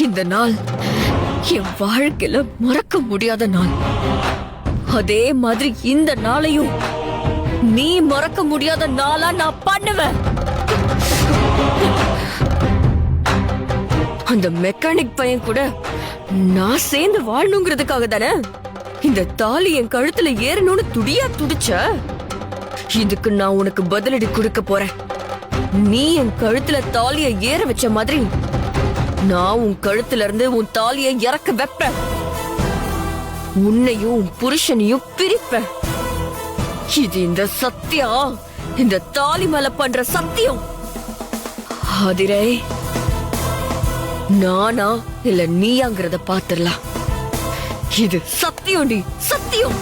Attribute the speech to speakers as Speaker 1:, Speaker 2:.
Speaker 1: இந்த நாள் என் வாழ்க்கையில மறக்க முடியாத நாள். அதே மாதிரி இந்த நாளையும் நீ மறக்க முடியாத நாளா நான் பண்ணுவேன். அந்த மெக்கானிக் பையன் கூட நான் சேர்ந்து வாழணுங்கிறதுக்காக தானே இந்த தாலி என் கழுத்துல ஏறணும்னு துடியா துடிச்ச. இதுக்கு நான் உனக்கு பதிலடி கொடுக்க போறேன். நீ என் கழுத்துல தாலிய ஏற வச்ச மாதிரி நான் உன் கழுத்துல இருந்து உன் தாலிய இறக்க வைப்பேன். உன்னையும் உன் புருஷனையும் பிரிப்பேன். இது இந்த சத்தியா, இந்த தாலி மேல பண்ற சத்தியம். ஆதிரை, நானா இல்ல நீயாங்கிறத பாத்துடலாம். இது சத்தியம் டி, சத்தியம்.